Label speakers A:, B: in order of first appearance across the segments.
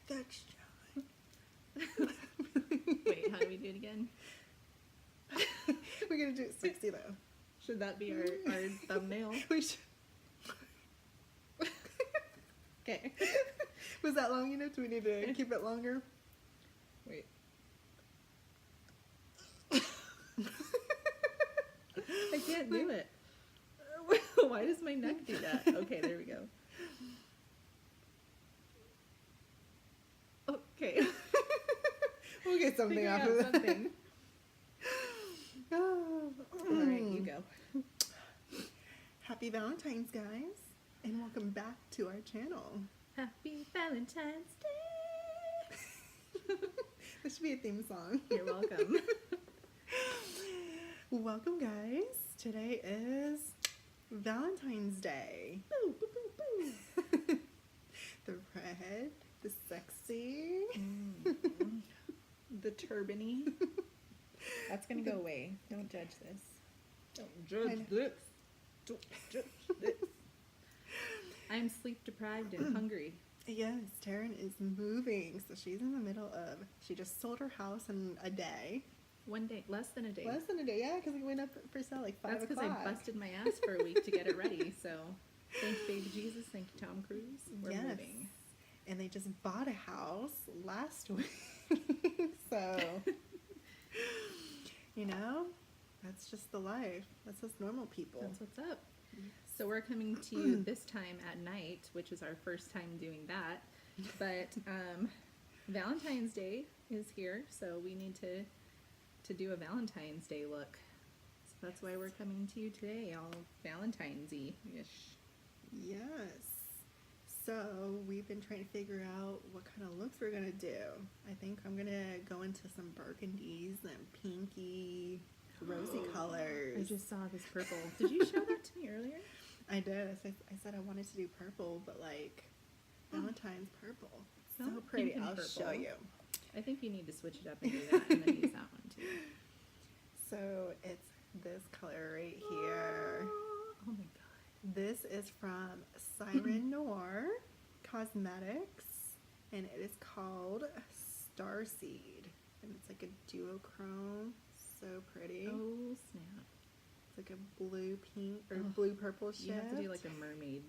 A: That's John.
B: Wait, how do we do it again?
A: We're going to do it 60 though.
B: Should that be our thumbnail?
A: We should.
B: Okay.
A: Was that long enough? Do we need to keep it longer?
B: Wait. I can't do it. Why does my neck do that? Okay, there we go. Okay.
A: We'll get something
B: Figure
A: off
B: out
A: of that.
B: something.
A: Oh.
B: All right, you go.
A: Happy Valentine's, guys, and welcome back to our channel.
B: Happy Valentine's Day.
A: This should be a theme song.
B: You're welcome.
A: Welcome, guys. Today is Valentine's Day.
B: Boo, boo, boo, boo.
A: The red, the sexy.
B: The turbany. That's gonna go away. Don't judge this. Don't judge this. Don't judge this. I'm sleep deprived and hungry.
A: Yes, Taryn is moving, so she's in the middle of. She just sold her house in a day.
B: One day, less than a day.
A: Less than a day, yeah, because it went up for sale like 5
B: That's
A: o'clock.
B: because I busted my ass for a week to get it ready. So, thank baby Jesus, thank you Tom Cruise. We're
A: Yes.
B: moving.
A: And they just bought a house last week. So, you know, that's just the life. That's us normal people.
B: That's what's up. So we're coming to you this time at night, which is our first time doing that. But Valentine's Day is here, so we need to do a Valentine's Day look. So that's why we're coming to you today, all Valentine's-y-ish.
A: Yes. So we've been trying to figure out what kind of looks we're going to do. I think I'm going to go into some burgundies and pinky, rosy colors.
B: I just saw this purple. Did you show that to me earlier?
A: I did. I said I wanted to do purple, but like Valentine's purple. So
B: Oh,
A: pretty.
B: pink and
A: I'll show
B: purple.
A: you.
B: I think you need to switch it up and do that, and then use that one too.
A: So it's this color right here.
B: Oh my god.
A: This is from Siren Noir Cosmetics, and it is called Starseed, and it's like a duochrome. So pretty.
B: Oh snap.
A: It's like a blue pink or
B: Oh,
A: blue purple shift.
B: You have to do like a mermaid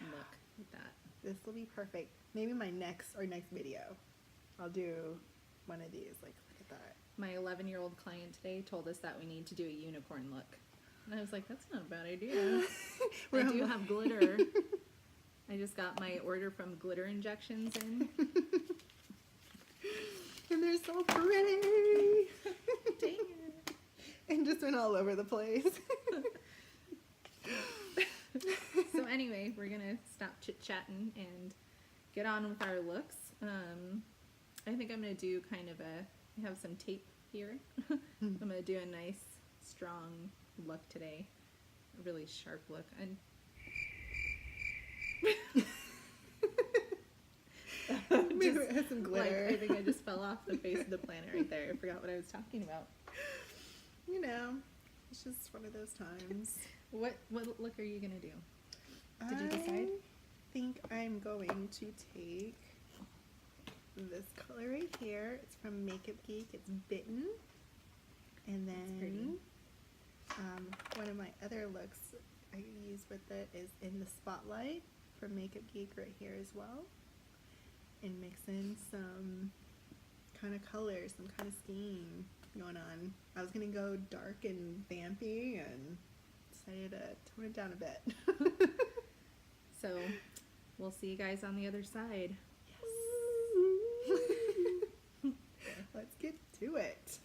B: look with that.
A: This will be perfect. Maybe my next video, I'll do one of these. Like, look at that.
B: My 11-year-old client today told us that we need to do a unicorn look. And I was like, that's not a bad idea. I do have glitter. I just got my order from Glitter Injections in.
A: And they're so pretty.
B: Dang it.
A: And just went all over the place.
B: So anyway, we're going to stop chit-chatting and get on with our looks. I think I'm going to do kind of I have some tape here. I'm going to do a nice, strong look today. A really sharp look. And
A: Maybe it has some glitter.
B: Like, I think I just fell off the face of the planet right there. I forgot what I was talking about.
A: You know, it's just one of those times.
B: What look are you going to do? Did you decide?
A: I think I'm going to take this color right here. It's from Makeup Geek. It's Bitten. And then one of my other looks I use with it is in the Spotlight from Makeup Geek right here as well. And mix in some kind of color, some kind of scheme going on. I was going to go dark and vampy and decided to tone it down a bit.
B: So, we'll see you guys on the other side.
A: Yes. Let's get to it.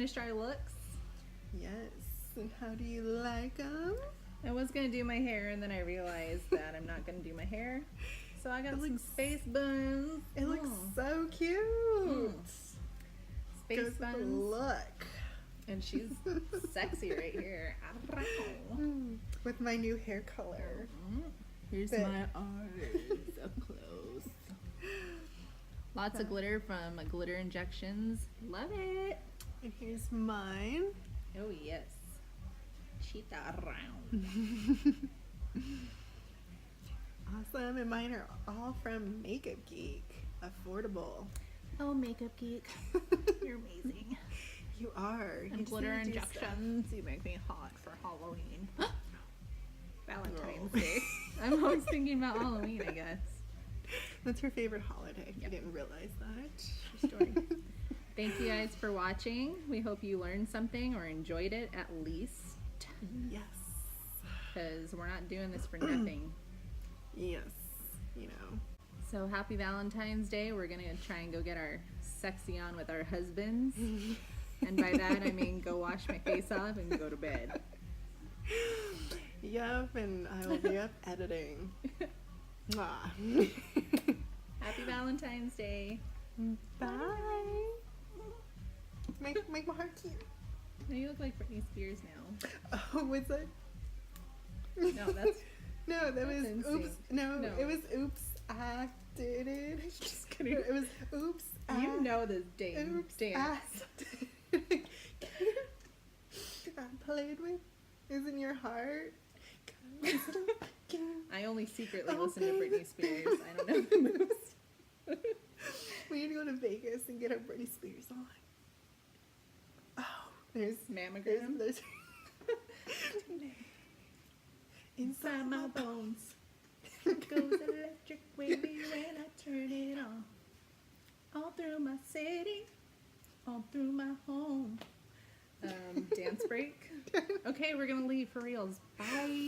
B: finished our looks.
A: Yes. And how do you like them?
B: I was gonna do my hair, and then I realized that I'm not gonna do my hair. So I got some space buns.
A: It looks so cute.
B: Space
A: Goes with the
B: buns.
A: look.
B: And she's sexy right here.
A: With my new hair color.
B: Here's
A: But-
B: my eyes up close. Lots of glitter from Glitter Injections. Love it.
A: And here's mine.
B: Oh yes. Cheetah round.
A: Awesome. And mine are all from Makeup Geek. Affordable.
B: Oh, Makeup Geek. You're amazing.
A: You are.
B: And
A: You
B: glitter
A: really do stuff.
B: injections. You make me hot for Halloween. Valentine's
A: No.
B: Day. I'm always thinking about Halloween, I guess.
A: That's her favorite holiday.
B: Yep.
A: I didn't realize that.
B: True story. Thank you guys for watching. We hope you learned something or enjoyed it at least.
A: Yes.
B: Because we're not doing this for nothing.
A: Yes. You know.
B: So happy Valentine's Day. We're going to try and go get our sexy on with our husbands. And by that, I mean go wash my face off and go to bed.
A: Yep, and I will be up editing. Mwah.
B: Happy Valentine's Day.
A: Bye. Make my heart cute.
B: No, you look like Britney Spears now.
A: Oh, what's that?
B: No, that's...
A: No, that was
B: That's
A: oops.
B: insane.
A: No,
B: No.
A: it was oops. I did it.
B: Just kidding.
A: It was oops.
B: You know this dang
A: Oops.
B: dance.
A: I played with is in your heart.
B: I only secretly
A: Oh,
B: listen to
A: baby.
B: Britney Spears. I don't know the moves.
A: We need to go to Vegas and get our Britney Spears on. Oh, there's
B: Mammogram.
A: there's
B: Inside my bones goes electric wavy when I turn it on. All through my city, all through my home. Dance break. Okay, we're gonna leave for reals. Bye.